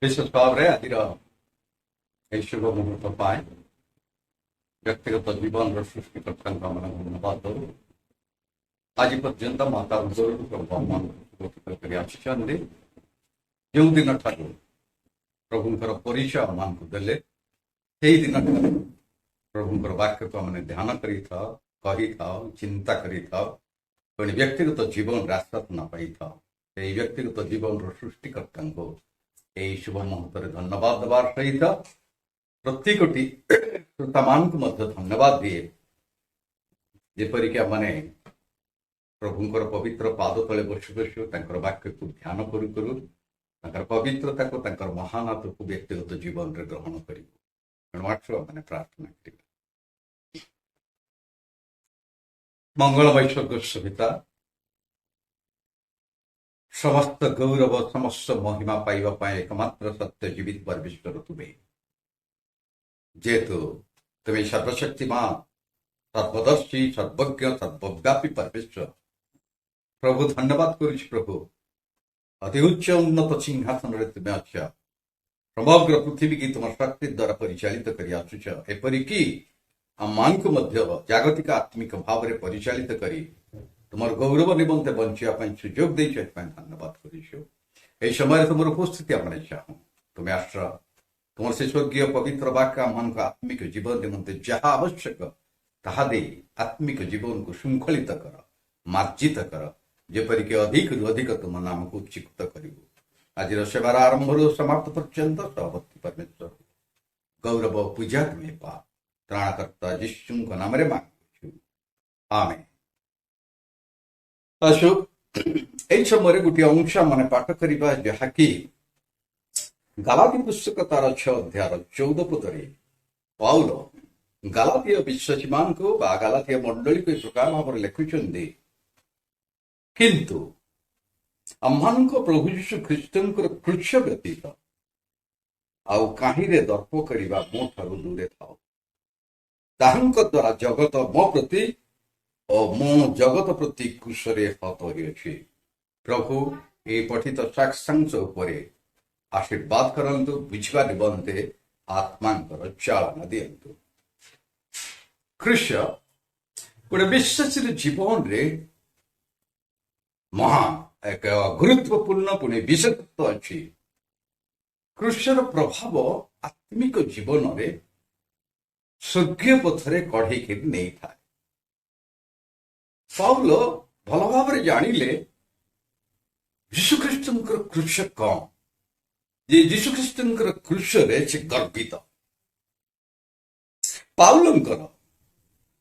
ବିଶେଷ ଭାବରେ ଆଜିର ଏହି ଶୁଭ ମୁହୂର୍ତ୍ତ ପାଇଁ ବ୍ୟକ୍ତିଗତ ଜୀବନର ସୃଷ୍ଟିକର୍ତ୍ତାଙ୍କ ଆମେ ଧନ୍ୟବାଦ ଦଉ। ଆଜି ପର୍ଯ୍ୟନ୍ତ ମାତା ଭଗବାନ କରି ଆସିଛନ୍ତି। ଯେଉଁ ଦିନଠାରୁ ପ୍ରଭୁଙ୍କର ପରିଚୟ ଆମମାନଙ୍କୁ ଦେଲେ, ସେଇ ଦିନଠାରୁ ପ୍ରଭୁଙ୍କର ବାକ୍ୟକୁ ଆମେ ଧ୍ୟାନ କରିଥାଉ, କହିଥାଉ, ଚିନ୍ତା କରିଥାଉ, ପୁଣି ବ୍ୟକ୍ତିଗତ ଜୀବନରେ ଆଶ୍ୱାସନା ପାଇଥାଉ। ଏହି ବ୍ୟକ୍ତିଗତ ଜୀବନର ସୃଷ୍ଟିକର୍ତ୍ତାଙ୍କୁ ଏହି ଶୁଭ ମୁହୂର୍ତ୍ତରେ ଧନ୍ୟବାଦ ଦେବାର ସହିତ ପ୍ରତ୍ୟେକଟି ଶ୍ରୋତାମାନଙ୍କୁ ମଧ୍ୟ ଧନ୍ୟବାଦ ଦିଏ, ଯେପରିକି ଆମମାନେ ପ୍ରଭୁଙ୍କର ପବିତ୍ର ପାଦ ତଳେ ବସୁ ବସୁ ତାଙ୍କର ବାକ୍ୟକୁ ଧ୍ୟାନ କରୁ କରୁ ତାଙ୍କର ପବିତ୍ରତାକୁ, ତାଙ୍କର ମହାନତାକୁ ବ୍ୟକ୍ତିଗତ ଜୀବନରେ ଗ୍ରହଣ କରିବୁ। ତେଣୁ ଆସୁ ଆମମାନେ ପ୍ରାର୍ଥନା କରିବା। ମଙ୍ଗଳମୟ ସ୍ୱର୍ଗ ସବିତା, ସମସ୍ତ ଗୌରବ, ସମସ୍ତ ମହିମା ପାଇବା ପାଇଁ ଏକମାତ୍ର ସତ୍ୟ ଜୀବିତ ପରମେଶ୍ୱର ତୁମେ। ଯେହେତୁ ତୁମେ ସର୍ବଶକ୍ତିମାନ, ସର୍ବଦର୍ଶୀ, ସର୍ବଜ୍ଞ, ସର୍ବବ୍ୟାପୀ ପରମେଶ୍ୱର, ପ୍ରଭୁ ଧନ୍ୟବାଦ କରୁଛି। ପ୍ରଭୁ ଅତି ଉଚ୍ଚ ଉନ୍ନତ ସିଂହାସନରେ ତୁମେ ଅଛ। ସମଗ୍ର ପୃଥିବୀକି ତୁମ ଶକ୍ତି ଦ୍ୱାରା ପରିଚାଳିତ କରି ଆସୁଛ। ଏପରିକି ଆମମାନଙ୍କୁ ମଧ୍ୟ ଜାଗତିକ ଆତ୍ମିକ ଭାବରେ ପରିଚାଳିତ କରି ତୁମର ଗୌରବ ନିମନ୍ତେ ବଞ୍ଚିବା ପାଇଁ ସୁଯୋଗ ଦେଇଛ। ଏଥିପାଇଁ ଧନ୍ୟବାଦ କରୁଛୁ। ଏହି ସମୟରେ ତୁମର ଉପସ୍ଥିତି ଆମେ ଚାହୁଁ। ତୁମେ ଆସ, ତୁମର ସେ ସ୍ୱର୍ଗୀୟ ପବିତ୍ର ବାକ୍ୟ ଆମମାନଙ୍କ ଆତ୍ମିକ ଜୀବନ ନିମନ୍ତେ ଯାହା ଆବଶ୍ୟକ ତାହା ଦେଇ ଆତ୍ମିକ ଜୀବନକୁ ଶୃଙ୍ଖଳିତ କର, ମାର୍ଜିତ କର, ଯେପରିକି ଅଧିକରୁ ଅଧିକ ତୁମ ନାମକୁ ଉଚ୍ଚୀକୃତ କରିବୁ। ଆଜିର ସେବାର ଆରମ୍ଭରୁ ସମାପ୍ତ ପର୍ଯ୍ୟନ୍ତ ସହବର୍ତ୍ତୀ ପରମେଶ୍ୱର ଗୌରବ ପୂଜା ତୁମେ ପା। ତ୍ରାଣକର୍ତ୍ତା ଯୀଶୁଙ୍କ ନାମରେ ମାଗୁଛୁ, ଆମେନ୍। ଆସୁ ଏହି ସମୟରେ ଗୋଟିଏ ଅଂଶ ମାନେ ପାଠ କରିବା, ଯାହାକି ଗାଲାତୀ ପୁସ୍ତକ ତାର 6 ଅଧ୍ୟାୟର 14 ପଦରେ ପାଉଲ ଗାଲାତୀୟ ବିଶ୍ୱାସୀମାନଙ୍କୁ ବା ଗାଲାତୀୟ ମଣ୍ଡଳୀକୁ ଏ ପ୍ରକାର ଭାବରେ ଲେଖୁଛନ୍ତି, କିନ୍ତୁ ଆମମାନଙ୍କ ପ୍ରଭୁ ଯୀଶୁ ଖ୍ରୀଷ୍ଟଙ୍କର କ୍ରୁଶ ବ୍ୟତୀତ ଆଉ କାହିଁରେ ଦର୍ପ କରିବା ମୋ ଠାରୁ ଦୂରେ ଥାଉ। ତାହାଙ୍କ ଦ୍ୱାରା ଜଗତ ମୋ ପ୍ରତି ଓ ମୁଁ ଜଗତ ପ୍ରତି କ୍ରୁଶରେ ହତ ହୋଇଅଛି। ପ୍ରଭୁ ଏହି ପଠିତ ସାକ୍ଷାଂଶ ଉପରେ ଆଶୀର୍ବାଦ କରନ୍ତୁ, ବୁଝିବା ନିମନ୍ତେ ଆତ୍ମାଙ୍କର ଚାଳନା ଦିଅନ୍ତୁ। କ୍ରୁଶ ଗୋଟେ ବିଶ୍ୱାସୀର ଜୀବନରେ ମହାନ ଏକ ଗୁରୁତ୍ୱପୂର୍ଣ୍ଣ ପୁଣି ବିଶେଷତ୍ୱ ଅଛି। କ୍ରୁଶର ପ୍ରଭାବ ଆତ୍ମିକ ଜୀବନରେ ସ୍ୱର୍ଗୀୟ ପଥରେ କଢେଇକି ନେଇଥାଏ। ପାଉଲ ଭଲ ଭାବରେ ଜାଣିଲେ ଯୀଶୁଖ୍ରୀଷ୍ଟଙ୍କର କ୍ରୁଶ କଣ, ଯେ ଯୀଶୁଖ୍ରୀଷ୍ଟଙ୍କର କ୍ରୁଶରେ ସେ ଗର୍ବିତ। ପାଉଲଙ୍କର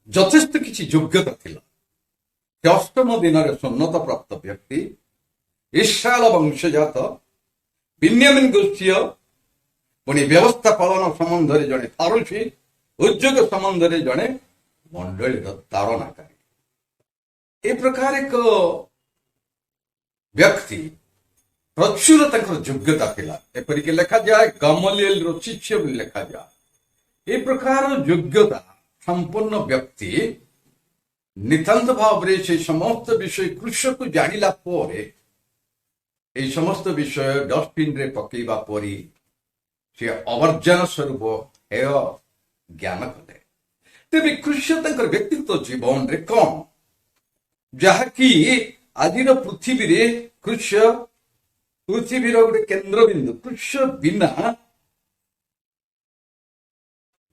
ଯଥେଷ୍ଟ କିଛି ଯୋଗ୍ୟତା ଥିଲା। ସେ ଅଷ୍ଟମ ଦିନରେ ସୁନ୍ନତ ପ୍ରାପ୍ତ ବ୍ୟକ୍ତି, ଇସ୍ରାଏଲ ବଂଶଜାତ, ବିନ୍ୟାମିନ୍ ଗୋଷ୍ଠୀୟ, ପୁଣି ବ୍ୟବସ୍ଥା ପାଳନ ସମ୍ବନ୍ଧରେ ଜଣେ ଫାରୁସୀ, ଉଦ୍ୟୋଗ ସମ୍ବନ୍ଧରେ ଜଣେ ମଣ୍ଡଳୀର ତାରଣାକାରୀ। ଏ ପ୍ରକାର ଏକ ବ୍ୟକ୍ତି, ପ୍ରଚୁର ତାଙ୍କର ଯୋଗ୍ୟତା ଥିଲା। ଏପରିକି ଲେଖାଯାଏ ଗମଲିଏଲର ଶିଷ୍ୟ ବୋଲି ଲେଖାଯାଏ। ଏ ପ୍ରକାର ଯୋଗ୍ୟତା ସମ୍ପନ୍ନ ବ୍ୟକ୍ତି ନିତାନ୍ତ ଭାବରେ ସେ ସମସ୍ତ ବିଷୟ କ୍ରୁଶକୁ ଜାଣିଲା ପରେ ଏହି ସମସ୍ତ ବିଷୟ ଡଷ୍ଟବିନରେ ପକେଇବା ପରି ସେ ଅବର୍ଜନା ସ୍ୱରୂପ ହେୟ ଜ୍ଞାନ କଲେ। ତେବେ କ୍ରୁଶ ତାଙ୍କର ବ୍ୟକ୍ତିଗତ ଜୀବନରେ କଣ, ଯାହାକି ଆଜିର ପୃଥିବୀରେ କ୍ରୁଶ ପୃଥିବୀର ଗୋଟେ କେନ୍ଦ୍ରବିନ୍ଦୁ। କ୍ରୁଶ ବିନା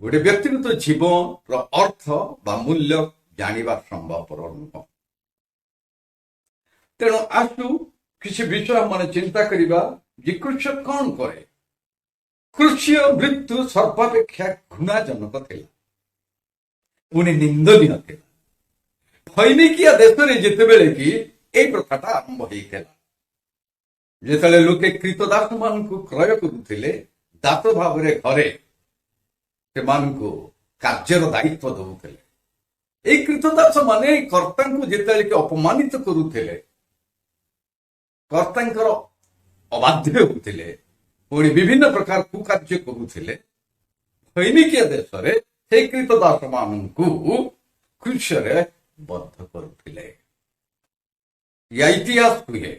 ଗୋଟେ ବ୍ୟକ୍ତିଗତ ଜୀବନର ଅର୍ଥ ବା ମୂଲ୍ୟ ଜାଣିବା ସମ୍ଭବପର ନୁହଁ। ତେଣୁ ଆସୁ କିଛି ବିଷୟ ମାନେ ଚିନ୍ତା କରିବା ଯେ କ୍ରୁଶ କଣ କରେ। କ୍ରୁଶୀୟ ମୃତ୍ୟୁ ସର୍ବାପେକ୍ଷା ଘୃଣାଜନକ ଥିଲା, ପୁଣି ନିନ୍ଦନୀୟ ଥିଲା। ଫଇନିକିଆ ଦେଶରେ ଯେତେବେଳେ କି এই ପ୍ରଥାଟା ଆରମ୍ଭ ହେଇଥିଲା, ଯେତେବେଳେ ଲୋକେ କ୍ରୀତଦାସ ମାନଙ୍କୁ କ୍ରୟ କରୁଥିଲେ, ଦାସ ଭାବରେ ଘରେ ସେମାନଙ୍କୁ କାର୍ଯ୍ୟର ଦାୟିତ୍ୱ ଦଉଥିଲେ। এই କ୍ରୀତଦାସ ମାନେ କର୍ତ୍ତାଙ୍କୁ ଯେତେବେଳେ କି ଅପମାନିତ କରୁଥିଲେ, କର୍ତ୍ତାଙ୍କର ଅବାଧ୍ୟ ହେଉଥିଲେ, ପୁଣି ବିଭିନ୍ନ ପ୍ରକାର କୁକାର୍ଯ୍ୟ କରୁଥିଲେ, ଫଇନିକିଆ ଦେଶରେ সেই କ୍ରୀତଦାସ ମାନଙ୍କୁ କ୍ରୁଶରେ ବଦ୍ଧ କରୁଥିଲେ। ଇତିହାସ କୁହେ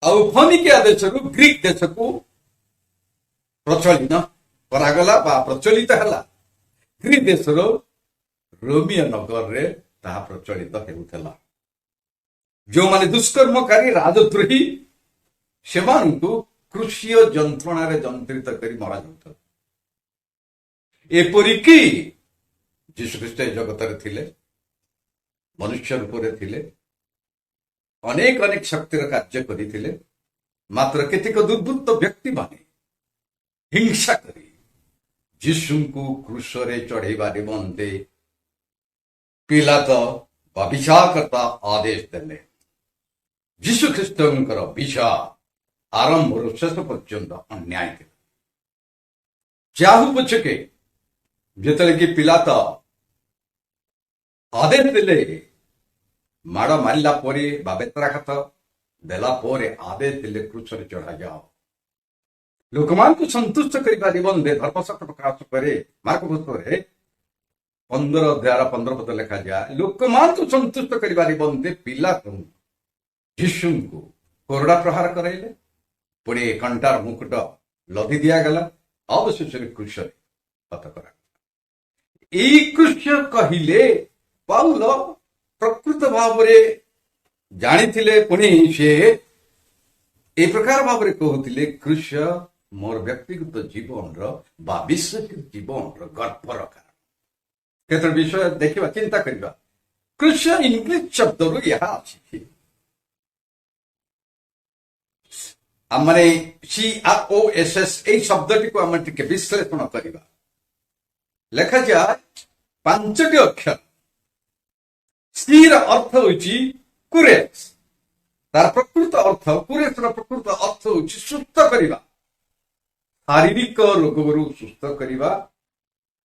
ଆଉ ଫନିକିଆ ଦେଶରୁ ଗ୍ରୀକ ଦେଶକୁ ପ୍ରଚଳିତ କରାଗଲା ବା ପ୍ରଚଳିତ ହେଲା। ଗ୍ରୀକ ଦେଶର ରୋମିଓ ନଗରରେ ତାହା ପ୍ରଚଳିତ ହେଉଥିଲା। ଯେଉଁମାନେ ଦୁଷ୍କର୍ମକାରୀ ରାଜଦ୍ରୋହୀ ସେମାନଙ୍କୁ କୃଷିୟ ଯନ୍ତ୍ରଣାରେ ଯନ୍ତ୍ରିତ କରି ମରାଯାଉଥିଲା। ଏପରିକି ଯୀଶୁଖ୍ରୀଷ୍ଟ ଏ ଜଗତରେ ଥିଲେ, ମନୁଷ୍ୟ ରୂପରେ ଥିଲେ, ଅନେକ ଅନେକ ଶକ୍ତିର କାର୍ଯ୍ୟ କରିଥିଲେ। ମାତ୍ର କେତେକ ଦୁର୍ବୃତ୍ତ ବ୍ୟକ୍ତିମାନେ ହିଂସା କରି ଯୀଶୁଙ୍କୁ କ୍ରୁଶରେ ଚଢେଇବା ନିମନ୍ତେ ପିଲାତ ବା ବିଚାରକର୍ତ୍ତା ଆଦେଶ ଦେଲେ। ଯୀଶୁଖ୍ରୀଷ୍ଟଙ୍କର ବିଚାର ଆରମ୍ଭରୁ ଶେଷ ପର୍ଯ୍ୟନ୍ତ ଅନ୍ୟାୟ ଥିଲା। ଯାହା ପଛକେ ଯେତେବେଳେ କି ପିଲାତ ଆଦେଶ ଦେଲେ, ମାଡ଼ ମାରିଲା ପରେ ବା ବେତ୍ରାଘାତ ଦେଲା ପରେ ଆଦେଶ ଦେଲେ କ୍ରୁଶରେ ଚଢାଯାଅ। ଲୋକମାନଙ୍କୁ ସନ୍ତୁଷ୍ଟ କରିବା ନିମନ୍ତେ ଧର୍ମଶାସ୍ତ୍ର ପ୍ରକାଶ କରେ। ମାର୍କ ପୁସ୍ତକରେ 15:15 ଲେଖାଯାଏ, ଲୋକମାନଙ୍କୁ ସନ୍ତୁଷ୍ଟ କରିବା ନିମନ୍ତେ ପିଲାତ ଯୀଶୁଙ୍କୁ କୋରଡ଼ା ପ୍ରହାର କରାଇଲେ, ପୁଣି କଣ୍ଟାର ମୁକୁଟ ଲଦି ଦିଆଗଲା, ଅବଶେଷରେ କ୍ରୁଶରେ ହତ କରାଗଲା। ଏଇ କ୍ରୁଶ କହିଲେ ପାଉଲ ପ୍ରକୃତ ଭାବରେ ଜାଣିଥିଲେ, ପୁଣି ସେ ଏ ପ୍ରକାର ଭାବରେ କହୁଥିଲେ, କ୍ରୁଶ ମୋର ବ୍ୟକ୍ତିଗତ ଜୀବନର ବା ବିଶ୍ୱ ଜୀବନର ଗର୍ବର କାରଣ। କେତେକ ବିଷୟ ଦେଖିବା, ଚିନ୍ତା କରିବା। କ୍ରୁଶ ଇଂଲିଶ ଶବ୍ଦରୁ ଏହା ଅଛି, ମାନେ CROSS। ଏଇ ଶବ୍ଦଟିକୁ ଆମେ ଟିକେ ବିଶ୍ଳେଷଣ କରିବା। ଲେଖାଯାଏ 5ଟି ଅକ୍ଷର। ସ୍ଥିର ଅର୍ଥ ହେଉଛି କୁରେସ୍। ତାର ପ୍ରକୃତ ଅର୍ଥ, କୁରେସ୍ର ପ୍ରକୃତ ଅର୍ଥ ହେଉଛି ସୁସ୍ଥ କରିବା, ଶାରୀରିକ ରୋଗରୁ ସୁସ୍ଥ କରିବା,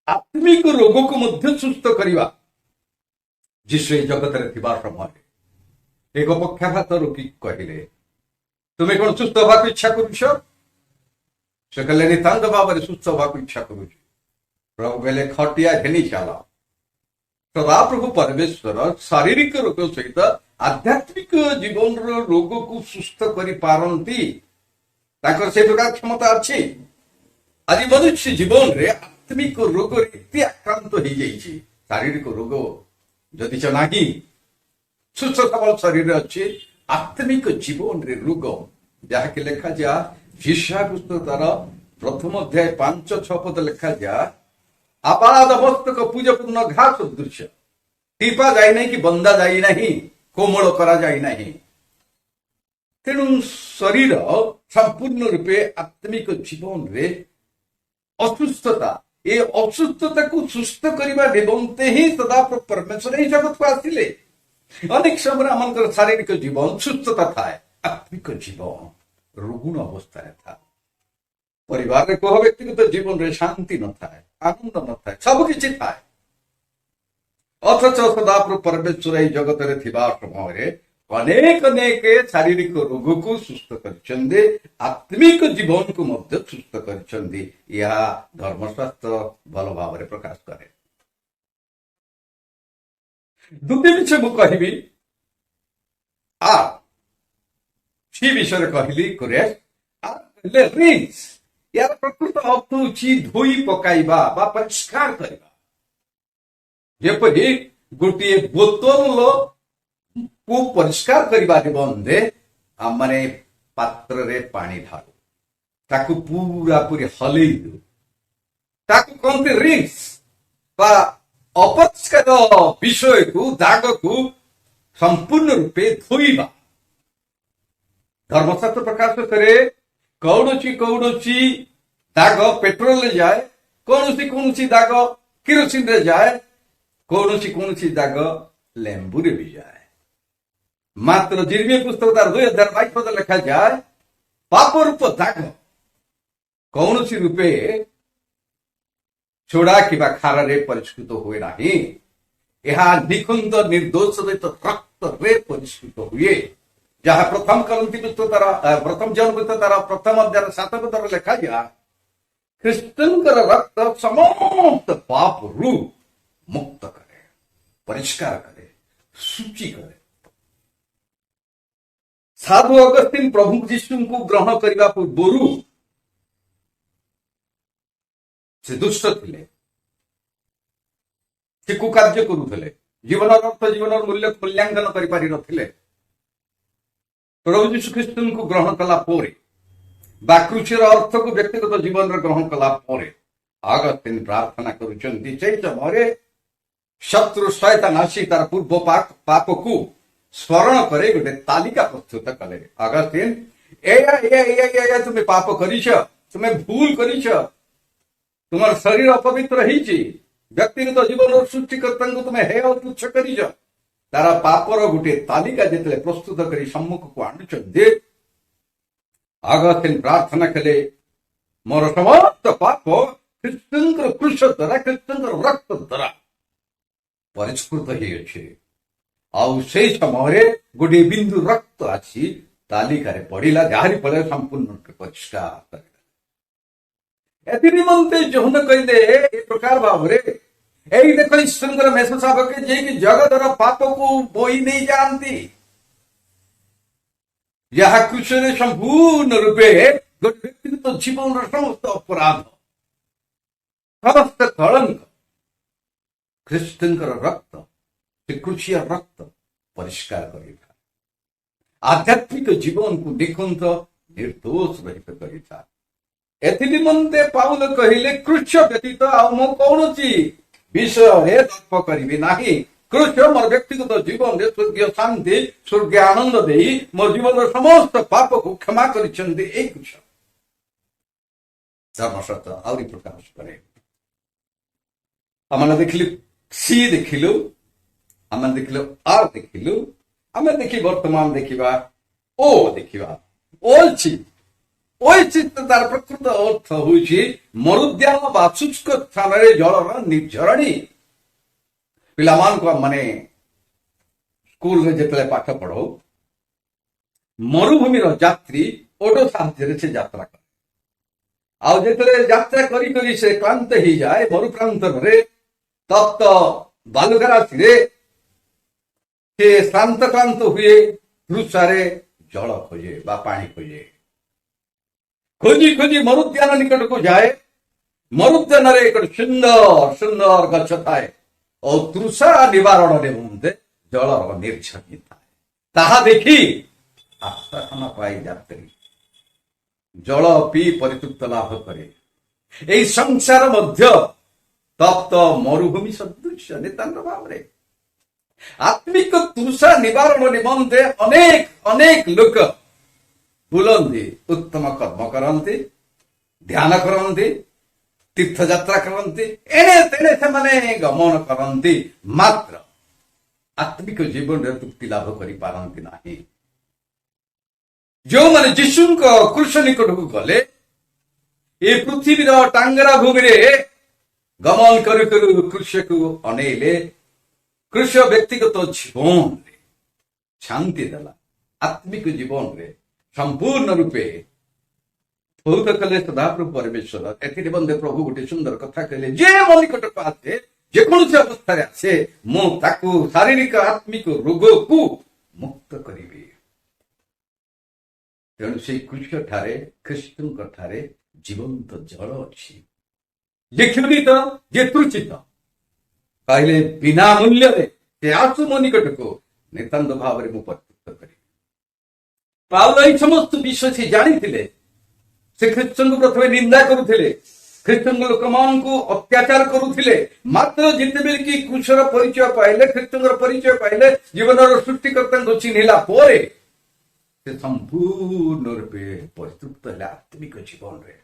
ଆତ୍ମିକ ରୋଗକୁ ମଧ୍ୟ ସୁସ୍ଥ କରିବା। ଯୀଶୁ ଏ ଜଗତରେ ଥିବା ସମୟରେ ଏକ ପକ୍ଷାଘାତ ରୋଗୀ କହିଲେ, ତୁମେ କଣ ସୁସ୍ଥ ହେବାକୁ ଇଚ୍ଛା କରୁଛ? ସେ କହିଲେ, ନିତାନ୍ତ ଭାବରେ ସୁସ୍ଥ ହେବାକୁ ଇଚ୍ଛା କରୁଛି। ପ୍ରଭୁ କହିଲେ, ଖଟିଆ ଘେନି ଚାଲ। ସଦାପ୍ରଭୁ ପରମେଶ୍ୱର ଶାରୀରିକ ରୋଗ ସହିତ ଆଧ୍ୟାତ୍ମିକ ଜୀବନର ରୋଗକୁ ସୁସ୍ଥ କରିପାରନ୍ତି। ତାଙ୍କର ସେ ପ୍ରକାର କ୍ଷମତା ଅଛି। ଆଜି ମନୁଷ୍ୟ ଜୀବନରେ ଆତ୍ମିକ ରୋଗରେ ଏତେ ଆକ୍ରାନ୍ତ ହେଇଯାଇଛି। ଶାରୀରିକ ରୋଗ ଯଦି ନାହିଁ, ସୁସ୍ଥ ସବଳ ଶରୀର ଅଛି, ଆତ୍ମିକ ଜୀବନରେ ରୋଗ, ଯାହାକି ଲେଖାଯାଏ ଇଶାୟା ପୁସ୍ତକ ତାର 1 ଅଧ୍ୟାୟ 5-6 ପଦ ଲେଖାଯାଏ, ଆପାଦ ମସ୍ତକ ପୂଜପୂର୍ଣ୍ଣ ଘା ସଦୃଶ୍ୟ, ଟିପା ଯାଇନାହିଁ କି ବନ୍ଦା ଯାଇନାହିଁ, କୋମଳ କରାଯାଇନାହିଁ। ତେଣୁ ଶରୀର ସମ୍ପୂର୍ଣ୍ଣ ରୂପେ ଆତ୍ମିକ ଜୀବନରେ ଅସୁସ୍ଥତା, ଏ ଅସୁସ୍ଥତାକୁ ସୁସ୍ଥ କରିବା ନିମନ୍ତେ ହିଁ ସଦାପ୍ରଭୁ ପରମେଶ୍ୱର ଏହି ଜଗତକୁ ଆସିଲେ। ଅନେକ ସମୟରେ ଆମଙ୍କର ଶାରୀରିକ ଜୀବନ ସୁସ୍ଥତା ଥାଏ, ଆତ୍ମିକ ଜୀବନ ରୁଗୁଣ ଅବସ୍ଥାରେ ଥାଏ। ପରିବାରରେ କୋହ ବ୍ୟକ୍ତିଗତ ଜୀବନରେ ଶାନ୍ତି ନଥାଏ, ଆନନ୍ଦ ନଥାଏ, ସବୁ କିଛି ଥାଏ। ଅଥଚ ସଦାପ୍ରଭୁ ପରମେଶ୍ୱର ଏହି ଜଗତରେ ଥିବା ସମୟରେ ଅନେକ ଅନେକ ଶାରୀରିକ ରୋଗକୁ ସୁସ୍ଥ କରିଛନ୍ତି, ଆତ୍ମିକ ଜୀବନକୁ ମଧ୍ୟ ସୁସ୍ଥ କରିଛନ୍ତି। ଏହା ଧର୍ମଶାସ୍ତ୍ର ଭଲ ଭାବରେ ପ୍ରକାଶ କରେ। ଦ୍ୱିତୀୟ ବିଷୟ ମୁଁ କହିବି, ସେ ବିଷୟରେ କହିଲି କୁରେସ୍, ରିନ୍ସ। ଏହାର ପ୍ରକୃତ ଅର୍ଥ ହେଉଛି ଧୋଇ ପକାଇବା ବା ପରିଷ୍କାର କରିବା। ଯେପରି ଗୋଟିଏ ବୋତଲକୁ ପରିଷ୍କାର କରିବା ନିମନ୍ତେ ଆମେ ପାତ୍ରରେ ପାଣି ଢାଳୁ, ତାକୁ ପୁରାପୁରି ହଲେଇ ଦଉ, ତାକୁ କହନ୍ତି ରିନ୍ସ ବା ଅପରିଷ୍କାର ବିଷୟକୁ, ଦାଗକୁ ସମ୍ପୂର୍ଣ୍ଣ ରୂପେ ଧୋଇବା। ଧର୍ମଶାସ୍ତ୍ର ପ୍ରକାଶ କରେ, କୌଣସି ଦାଗ ପେଟ୍ରୋଲରେ ଯାଏ, କୌଣସି ଦାଗ କିରୋସିନରେ ଯାଏ, କୌଣସି ଦାଗ ଲେମ୍ବୁରେ ବି ଯାଏ। ମାତ୍ର ଜିର୍ମୀୟ ପୁସ୍ତକ ତାର 2:22 ଲେଖାଯାଏ, ପାପ ରୂପ ଦାଗ କୌଣସି ରୂପେ ଛୋଡ଼ା କିମ୍ବା ଖାରରେ ପରିଷ୍କୃତ ହୁଏ ନାହିଁ। ଏହା ନିଖୁନ୍ଦ ନିର୍ଦ୍ଦୋଷ ସହିତ ରକ୍ତରେ ପରିଷ୍କୃତ ହୁଏ, ଯାହା ପ୍ରଥମ କରନ୍ତି ପୁସ୍ତକ ତାର 1 ଅଧ୍ୟାୟ 7 ପଦରେ ଲେଖାଯାଏ, ଖ୍ରୀଷ୍ଟଙ୍କର ରକ୍ତ ସମସ୍ତ ପାପରୁ ମୁକ୍ତ କରେ, ପରିଷ୍କାର କରେ, ଶୁଚି କରେ। साधु अगस्तिन प्रभु जीशु को ग्रहण करने पूर्व से दुष्ट थे, से कुकार्य करुले, जीवन अर्थ जीवन मूल्य मूल्यांकन करि नथिले। प्रभु जीशु ख्रीष्ट को ग्रहण कला क्रूसर अर्थ को व्यक्तिगत जीवन ग्रहण कला अगस्तिन प्रार्थना करुचंती से समय शत्रु शैतान आसी तार पूर्व पाप को स्मरण करे गोटे तालिका प्रस्तुत कले। अगस्तिन ए तुम्हें पाप करिछ, तुम्हें भूल करिछ, तुम शरीर अपवित्र होइछि, व्यक्तिगत जीवन सृष्टिकर्ता को तुम्हें हे और तुच्छ करिछ, तार पापर गोटे तालिका जिते प्रस्तुत करी सम्मुख को आणुचंती। अगस्तिन प्रार्थना कले मोर समस्त पाप ख्रीष्टंकर क्रूस द्वारा ख्रीष्टंकर रक्त द्वारा परिष्कृत होइछि। आउ से समय गोटे बिंदु रक्त आसी तालिकार पड़ा जहारी फल संपूर्ण परिष्कार एथि निमंते जौन कहले ए प्रकार भाव देख ईश्वर मेष शावक जे कि जगतर पाप को बोई नहीं जानती, जहा कृष्ण संपूर्ण रूपे गोटे व्यक्तिगत जीवन समस्त अपराध समस्त कलंक ख्रीष्टंकर रक्त से क्रूसीय रक्त परिष्कार करिथा, आध्यात्मिक जीवन को निकुंत निर्दोष रहित करिथा। एथि निमंते पाउल कहिले क्रूस व्यतीत आ मो कौनसी विषय तर्क करिबि नाही। क्रूस मोर व्यक्तिगत जीवन रे स्वर्गीय शांति स्वर्गीय आनंद देई मोर जीवन समस्त पाप को क्षमा करिसंती। ए क्रूस धर्मशास्त्र आउरी प्रकाश करे। आम देखिलु सी देखिलु, आम देखिलु आर देखिलु, आम देखी वर्तमान देखिबा ओ देखिबा ओलछि ओचित तार प्रकृत अर्थ होइछि मरुद्यान बा शुष्क स्थान रे जलर निर्झरणी। पिलामान को माने स्कूल रे जेतले पाठ पढ़ो मरुभूमि रो यात्री ओडो साहाय्य से यात्रा करे, आ जेतले यात्रा करी करी से क्लांत ही जाए मरु प्रांत रे तप्त बालुगारासी रे से शांत क्लांत हुए तृषारे जल खोजे बा पानी खोजे, खोजी खोजी मरुद्यान निकट को जाए। मरुद्यान रे एक सुंदर सुंदर गछ थाए और तृषा निवारण निमंते जलर निर्झरी थाए। ताहा देखी आश्वासन पाई यात्री जल पी परितृप्त लाभ करे। एई संसार मध्य तप्त मरुभूमि सदृश नितांत भावरे आत्मिक तृषा निवारण निमंते अनेक अनेक लोक बुलंदी, उत्तम कर्म करती, ध्यान करती, तीर्थ यात्रा करती, एणे तेणे से माने गमन करती, मात्र आत्मिक जीवन तृप्ति लाभ करि पारंती नाही। जो माने जीशु क्रूस निकट को गले ये पृथ्वी टांगरा भूमि रे गमन करू करू क्रूस को अनेले। क्रूस व्यक्तिगत जीवन रे शांति देला, आत्मिक जीवन रे संपूर्ण रूपे बहुत कले सदाप्रभु परमेश्वर। एथि निबंधे प्रभु गोटे सुंदर कथा कहले जे मो निकट को आसे जेकोसी अवस्था आसे मु ताकू शारीरिक आत्मिक रोग को मुक्त करिबी। तेणु से क्रूस ठारे ख्रीष्टंक ठारे जीवंत जल अछि। लिखिबी तो जे तृचित कहले बिना मूल्य रे से आसु मो निकट को नितांत भाव रे मु प्रस्तुत करी। पाउल एई समस्त विषय से जानी थिले, से ख्रीष्टन को प्रथमे निंदा करुथिले, ख्रीष्टन लोक मान को अत्याचार करुथिले, मात्र जितेबेले कि क्रूसर परिचय पाइले, ख्रीष्टन परिचय पाइले, जीवन सृष्टिकर्ता को चिन्हिला पोरे से संपूर्ण रूपे परितृप्त है आत्मिक जीवन रे।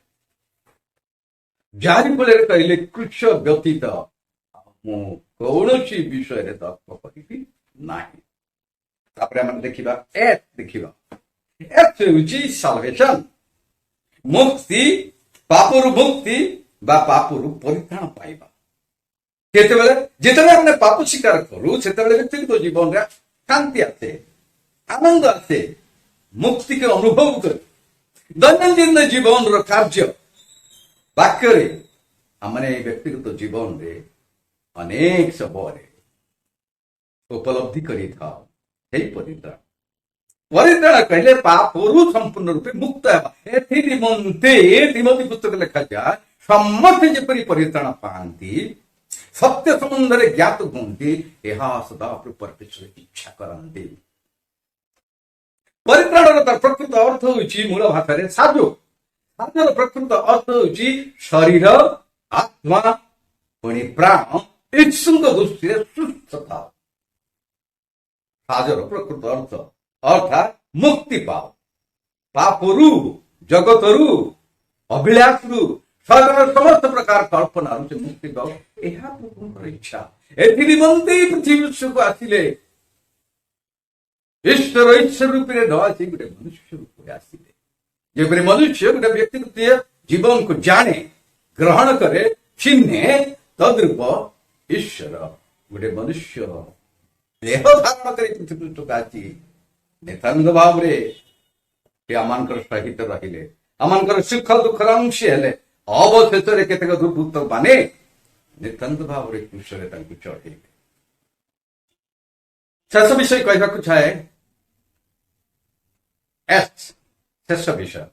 जारी फल कहले क्रूस व्यतीत मु कौनसी विषय रे तर्क करिबी नाही। तापरे हम देखिबा एथ देखिबा साल्वेशन मुक्ति, पापरु मुक्ति बा पापरु परित्राण पाइबा। केतेबेले जेतेबेले हमने पाप स्वीकार करू सेतेबेले व्यक्तिगत जीवन रे शांति आसे, आनंद आसे, मुक्ति के अनुभव करू। दैनंदिन जीवन रो कार्य वाक्य रे हमने व्यक्तिगत जीवन रे अनेक सबरे उपलब्धि करी था। हे परित्राण ପରିତ୍ରାଣ କହିଲେ ପାପରୁ ସମ୍ପୂର୍ଣ୍ଣ ରୂପେ ମୁକ୍ତ ହେବା। ଏଥି ନିମନ୍ତେ ତିମୋଥୀ ପୁସ୍ତକ ଲେଖାଯାଏ ସମସ୍ତେ ଯେପରି ପରିତ୍ରାଣ ପାଆନ୍ତି, ସତ୍ୟ ସମ୍ବନ୍ଧରେ ଜ୍ଞାତ ହୁଅନ୍ତି, ଏହା ସଦାପ୍ରଭୁ ପରମେଶ୍ୱର ଇଚ୍ଛା କରନ୍ତି। ପରିତ୍ରାଣର ପ୍ରକୃତ ଅର୍ଥ ହେଉଛି ମୂଳ ଭାଷାରେ ସାଜ। ସାଜର ପ୍ରକୃତ ଅର୍ଥ ହେଉଛି ଶରୀର, ଆତ୍ମା, ପୁଣି ପ୍ରାଣ ଈଶ୍ୱରଙ୍କ ଦୃଷ୍ଟିରେ ସୁସ୍ଥତା। ସାଜର ପ୍ରକୃତ ଅର୍ଥ ଅର୍ଥାତ୍ ମୁକ୍ତି ପାଅ, ପାପରୁ, ଜଗତରୁ, ଅଭିଳାଷରୁ, ଶରୀରର ସମସ୍ତ ପ୍ରକାର କଳ୍ପନାରୁ ସେ ମୁକ୍ତି ପାଅ, ଏହା ପ୍ରଭୁଙ୍କର ଇଚ୍ଛା। ଏଥି ନିମନ୍ତେ ପୃଥିବୀ ବିଶ୍ୱକୁ ଆସିଲେ। ଈଶ୍ୱର ରୂପରେ ନ ଆସି ଗୋଟେ ମନୁଷ୍ୟ ରୂପରେ ଆସିଲେ। ଯେପରି ମନୁଷ୍ୟ ଗୋଟେ ବ୍ୟକ୍ତିଗତ ଜୀବନକୁ ଜାଣେ, ଗ୍ରହଣ କରେ, ଚିହ୍ନେ, ତଦ୍ରୂପ ଈଶ୍ୱର ଗୋଟେ ମନୁଷ୍ୟ ଦେହ ଧାରଣ କରି ପୃଥିବୀ ପୃଷ୍ଠକୁ ଆସି ନିତାନ୍ତ ଭାବରେ ଆମମାନଙ୍କର ସହିତ ରହିଲେ, ଆମମାନଙ୍କର ସୁଖ ଦୁଃଖର ଅଂଶୀ ହେଲେ। ଅବଶେଷରେ କେତେକ ଦୁର୍ବୃତ୍ତ ମାନେ ନିତାନ୍ତ ଭାବରେ କୃଷରେ ତାଙ୍କୁ ଚଢ଼େଇଲେ। ଶେଷ ବିଷୟ କହିବାକୁ ଚାହେଁ, ଶେଷ ବିଷୟ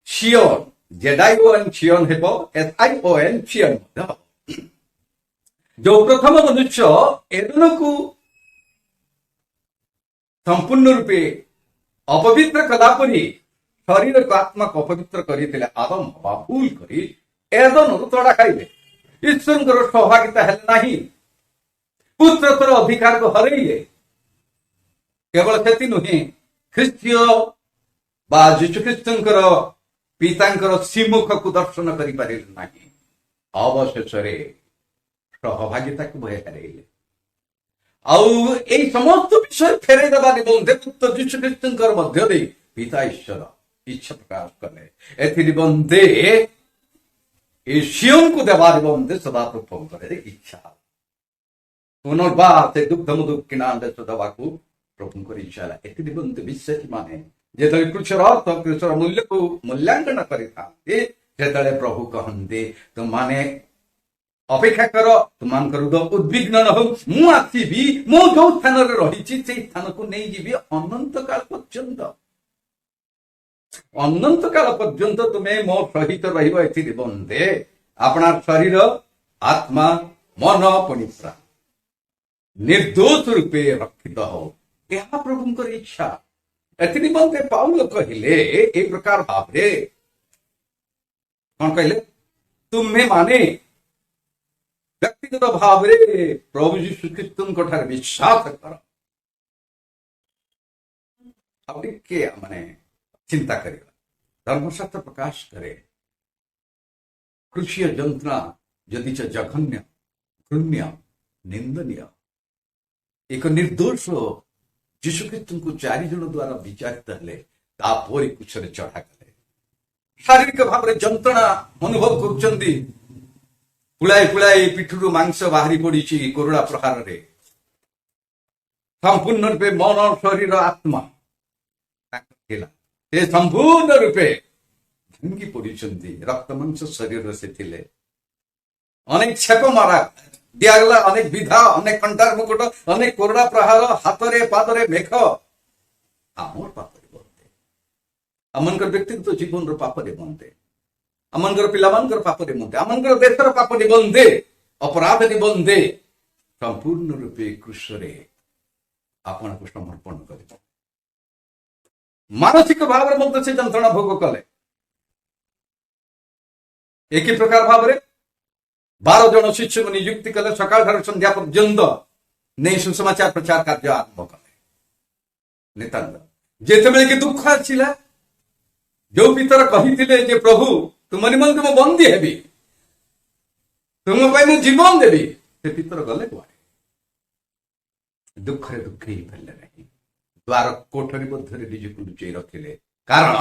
ସିଓନ, ZION ସିଓନ ହେବ, SION ସିଓନ ମଧ୍ୟ ହେବ। ଯୋଉ ପ୍ରଥମ ମନୁଷ୍ୟ ଏଦନକୁ ସମ୍ପୂର୍ଣ୍ଣ ରୂପେ ଅପବିତ୍ର କଲା ପରି ଶରୀରକୁ ଆତ୍ମାକୁ ଅପବିତ୍ର କରିଥିଲେ, ଆଦମ ହବା ଭୁଲ କରି ଏଦନରୁ ତଡ଼ା ଖାଇଲେ। ଈଶ୍ୱରଙ୍କର ସୌଭାଗ୍ୟତା ହେଲେ ନାହିଁ, ପୁତ୍ରତ୍ୱର ଅଧିକାରକୁ ହରେଇଲେ। କେବଳ ସେତି ନୁହେଁ, ଖ୍ରୀଷ୍ଟୀୟ ବା ଯୀଶୁଖ୍ରୀଷ୍ଟଙ୍କର ପିତାଙ୍କର ଶ୍ରୀମୁଖକୁ ଦର୍ଶନ କରିପାରିଲେ ନାହିଁ। ଅବଶେଷରେ ସହଭାଗିତାକୁ ଭୟ ହରେଇଲେ। ଆଉ ଏଇ ସମସ୍ତ ବିଷୟ ଫେରାଇ ଦେବା ନିମନ୍ତେ ପୁତ୍ର ଯୀଶୁଖ୍ରୀଷ୍ଟଙ୍କର ମଧ୍ୟ ଦେଇ ପିତା ଈଶ୍ୱର ଇଚ୍ଛା ପ୍ରକାଶ କଲେ। ଏଥି ନିମନ୍ତେ ଏ ସିଓନକୁ ଦେବା ନିମନ୍ତେ ସଦାପ୍ରଭୁଙ୍କର ଇଚ୍ଛା। ପୁନର୍ବାର ସେ ଦୁଗ୍ଧ ମଧୁ କିଣା ଦେଶ ଦେବାକୁ ପ୍ରଭୁଙ୍କର ଇଚ୍ଛା ହେଲା। ଏଥି ନିମନ୍ତେ ବିଶ୍ୱାସୀ ମାନେ ଯେତେବେଳେ କୃଷର ଅର୍ଥ, କୃଷର ମୂଲ୍ୟକୁ ମୂଲ୍ୟାଙ୍କନ କରିଥାନ୍ତି, ସେତେବେଳେ ପ୍ରଭୁ କହନ୍ତି, ତୁମମାନେ ଅପେକ୍ଷା କର, ତୁମମାନଙ୍କର ଉଦ୍ବିଗ୍ନ ନ ହଉ, ମୁଁ ଆସିବି, ମୁଁ ଯୋଉ ସ୍ଥାନରେ ରହିଛି ସେଇ ସ୍ଥାନକୁ ନେଇଯିବି ଅନନ୍ତ କାଳ ପର୍ଯ୍ୟନ୍ତ। ଅନନ୍ତ କାଳ ପର୍ଯ୍ୟନ୍ତ ତୁମେ ମୋ ସହିତ ରହିବ। ଏଥି ନିମନ୍ତେ ଆପଣାର ଶରୀର, ଆତ୍ମା, ମନ, ପୁଣି ପ୍ରାଣ ନିର୍ଦ୍ଦୋଷ ରୂପେ ରକ୍ଷିତ ହଉ, ଏହା ପ୍ରଭୁଙ୍କର ଇଚ୍ଛା। ଏଥି ନିମନ୍ତେ ପାଉଲ କହିଲେ ଏ ପ୍ରକାର ଭାବରେ, କଣ କହିଲେ, ତୁମେ ମାନେ ବ୍ୟକ୍ତିଗତ ଭାବରେ ପ୍ରଭୁ ଯୀଶୁଖ୍ରୀଷ୍ଟଙ୍କ ଠାରେ ବିଶ୍ୱାସ କର। ଆଉ ଟିକେ ମାନେ ଚିନ୍ତା କରିବା, ଧର୍ମଶାସ୍ତ୍ର ପ୍ରକାଶ କରେ କୃଷିୟ ଯନ୍ତ୍ରଣା ଯଦିଚ ଜଘନ୍ୟ, ଘୃଣ୍ୟ, ନିନ୍ଦନୀୟ, ଏକ ନିର୍ଦ୍ଦୋଷ ଯୀଶୁଖ୍ରୀଷ୍ଟଙ୍କୁ 4 ଜଣ ଦ୍ୱାରା ବିଚାରିତ ହେଲେ, ତାପରେ କୁଶରେ ଚଢା କଲେ, ଶାରୀରିକ ଭାବରେ ଯନ୍ତ୍ରଣା ଅନୁଭବ କରୁଛନ୍ତି, ପୁଳାଏ ପୁଳାଏ ପିଠରୁ ମାଂସ ବାହାରି ପଡିଛି କରୁଣା ପ୍ରହାରରେ। ସମ୍ପୂର୍ଣ୍ଣ ରୂପେ ମନ, ଶରୀର, ଆତ୍ମା ଥିଲା, ସେ ସମ୍ପୂର୍ଣ୍ଣ ରୂପେ ଭାଙ୍ଗି ପଡିଛନ୍ତି। ରକ୍ତ ମାଂସ ଶରୀର ସେ ଥିଲେ। ଅନେକ ଛେପ ମାରା ଦିଆଗଲା, ଅନେକ ବିଧା, ଅନେକ କଣ୍ଟାର ମୁକୁଟ, ଅନେକ କରୁଣା ପ୍ରହାର, ହାତରେ ପାଦରେ ମେଘ। ଆମର ପାପ ନିମନ୍ତେ, ଆମମାନଙ୍କର ବ୍ୟକ୍ତିଗତ ଜୀବନର ପାପ ନିମନ୍ତେ, ଆମମାନଙ୍କର ପିଲାମାନଙ୍କର ପାପ ନିମନ୍ତେ, ଆମମାନଙ୍କର ଦେଶର ପାପ ନିମନ୍ତେ, ଅପରାଧ ନିମନ୍ତେ ସମ୍ପୂର୍ଣ୍ଣ ରୂପେ କୃଷରେ ଆପଣଙ୍କୁ ସମର୍ପଣ କରିବ। ମାନସିକ ଭାବରେ ମଧ୍ୟ ସେ ଯନ୍ତ୍ରଣା ଭୋଗ କଲେ। ଏକି ପ୍ରକାର ଭାବରେ 12 ଜଣ ଶିଷ୍ୟଙ୍କୁ ନିଯୁକ୍ତି କଲେ, ସକାଳ ଠାରୁ ସନ୍ଧ୍ୟା ପର୍ଯ୍ୟନ୍ତ ନେଇ ସୁସମାଚାର ପ୍ରଚାର କାର୍ଯ୍ୟ ଆରମ୍ଭ କଲେ। ନିତାନ୍ତ ଯେତେବେଳେ କି ଦୁଃଖ ଆସିଲା, ଯୋଉ ପିତର କହିଥିଲେ ଯେ ପ୍ରଭୁ ତୁମ ନିମନ୍ତେ ମୁଁ ବନ୍ଦୀ ହେବି, ତୁମ ପାଇଁ ମୁଁ ଜୀବନ ଦେବି, ସେ ପିତର ଗଲେ କୁଆଡେ? ଦୁଃଖରେ ଦୁଃଖ ହେଇପାରିଲେ ନାହିଁ। ଦ୍ୱାର କୋଠରୀ ମଧ୍ୟରେ ନିଜକୁ ଲୁଚେଇ ରଖିଲେ। କାରଣ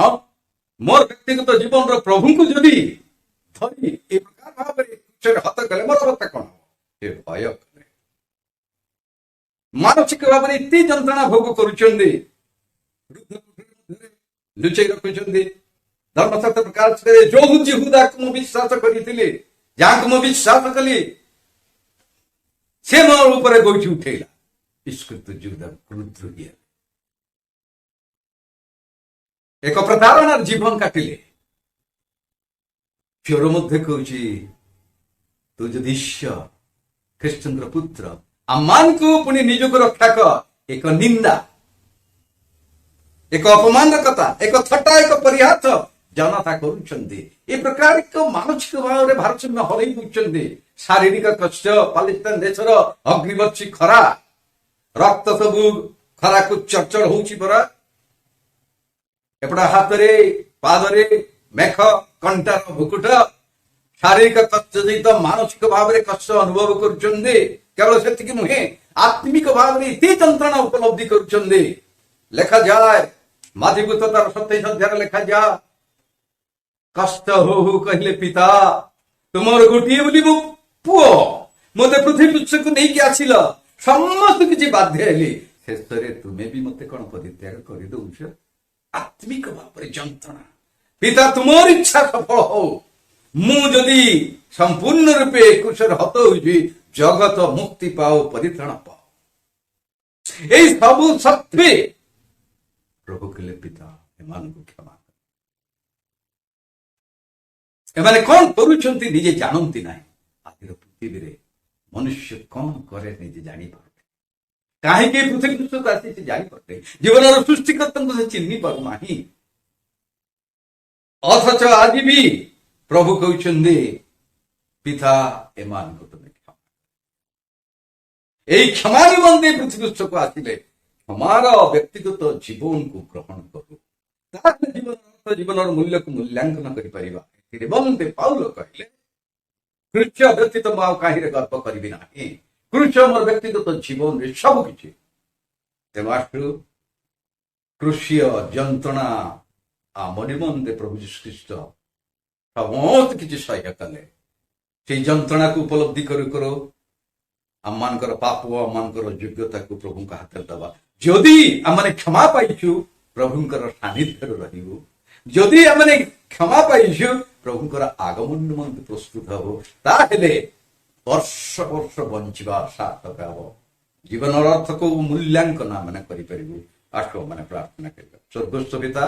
ମୋର ବ୍ୟକ୍ତିଗତ ଜୀବନର ପ୍ରଭୁଙ୍କୁ ଯଦି ଧରି ଏ ପ୍ରକାର ଭାବରେ ହତ କଲେ, ମୋର ଅବସ୍ଥା କଣ ହବ? ସେ ଭୟ କଲେ। ମାନସିକ ଭାବରେ ଏତେ ଯନ୍ତ୍ରଣା ଭୋଗ କରୁଛନ୍ତି, ଲୁଚେଇ ରଖୁଛନ୍ତି। ଧର୍ମଶାସ୍ତ୍ର ପ୍ରକାଶ କରେ, ଯୋଉ ଜିହୁଦାକୁ ମୁଁ ବିଶ୍ୱାସ କରିଥିଲି, ଯାହାକୁ ମୁଁ ବିଶ୍ୱାସ କଲି, ସେ ମୋ ଉପରେ ଗୋଇଠି ଉଠେଇଲା। ଇସ୍କୃତ ଜିହୁଦା କ୍ରୁଦ୍ଧ ହେଲା। एक प्रतारणार जीवन काटिले चोर मध्य कौची तू जदि ईश्वर ख्रीष्टचंद्र पुत्र आमान को पुणी निजक रक्षा कर एक निंदा एक अपमानकता एक थट्टा एक परिहास जनता करुछन्ति ए प्रकार एक मानसिक भाव में भारसाम्य हरई बुझुछन्ति शारीरिक कष्ट पाकिस्तान देशर अग्निवर्षी खरा रक्त सबु खरा को चरचर होउछि परा एपटा हातरे पादरे मेख कंटार भुकुट शारीरिक कष्ट सहित मानसिक भाव में कष्ट अनुभव करुछन्ति केवल सेतिक नुहे आत्मिक भाव में इति यंत्रणा उपलब्धि करुछन्ति लेखा जाए माधिभूत तार 27 अध्याय लेखा जा कष्ट हो कहले पिता तुमर गोटे बोली मो पुओ मते पृथ्वी पृष्ठ को नहीं आसिल समस्त किसी बाध्य हेली शेष तुमे भी मते कौन परित्याग कर दौछ आत्मिक भाव यंत्रणा पिता तुमर इच्छा सफल हो मु जदि संपूर्ण रूपे कुशर हत होइबी जगत मुक्ति पाओ परित्राण पाओ एई सब सत्वे प्रभु कहले पिता एमान को क्षमा एमाने कौन करुछन्ति निजे जानन्ति नाही आदिर पृथ्वी रे मनुष्य कौन करे निजे जानी पारते काहे के पृथ्वी पृष्ठ को आसी से जानी पारते जीवन सृष्टिकर्ता को से चिन्हि पारु नाही अथच आज भी प्रभु कहउछन्ति पिता एमान को तुमे क्षमा एई क्षमा निमंते पृथ्वी पृष्ठ को आसिले हमारा व्यक्तिगत जीवन को ग्रहण करू जीवन मूल्य को मूल्यांकन कर पाउल कहले कृष्य व्यतीत मु कहीं गर्व करी ना कृष्य मोर व्यक्तिगत जीवन सब किसी तेणु कृष्य जंत्रणा आम निमंते प्रभु जीशु ख्रीस्ट समस्त किसी सह्य कले से जंत्रणा को उपलब्धि करो आम पाप आम योग्यता को प्रभु हाथ दबा जदि आमने क्षमा पाइछु प्रभुंकर सानिध्य रहिबु जदि आमने क्षमा पाइछु प्रभुंकर आगमन निमंते प्रस्तुत हबो ताहेले वर्ष वर्ष बंचिबा सार्थक हबो जीवन अर्थ को मूल्यांकन आमने करि परिबु आशो माने प्रार्थना करिबा स्वर्गस्थ पिता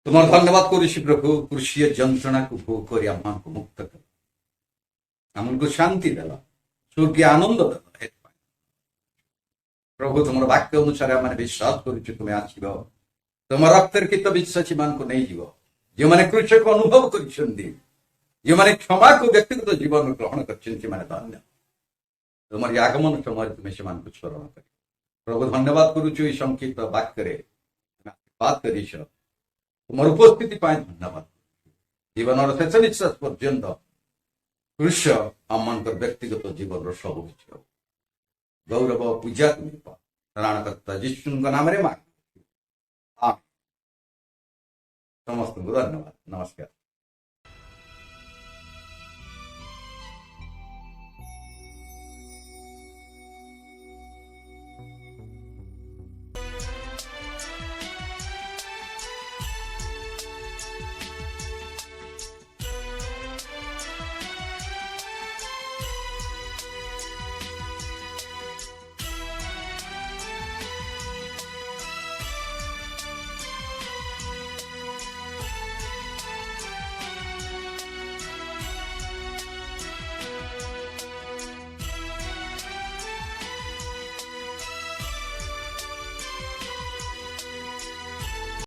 तुमार धन्यवाद करूछि प्रभु कृष्य जंत्रणा को भोग करि आमान को मुक्त कर आमन को शांति देला स्वर्गीय आनंद देला प्रभु तुम वाक्य अनुसार आम विश्वास करुछु तुम्हें आसब तुम रक्तर कित विश्वासी मान को नहीं जीव जो मैंने कृष्ण को अनुभव कर क्षमा को व्यक्तिगत जीवन ग्रहण कर धन्य तुम आगमन समय तुम्हें से स्मरण कर प्रभु धन्यवाद करुछु संक्षिप्त वाक्य बात कर तुम उपस्थिति धन्यवाद जीवन शेष निश्वास पर्यंत कृष्ण आम व्यक्तिगत जीवन सब किसी गौरव पूजा त्राणकर्ता जीशु नाम रे मांग समस्त धन्यवाद नमस्कार।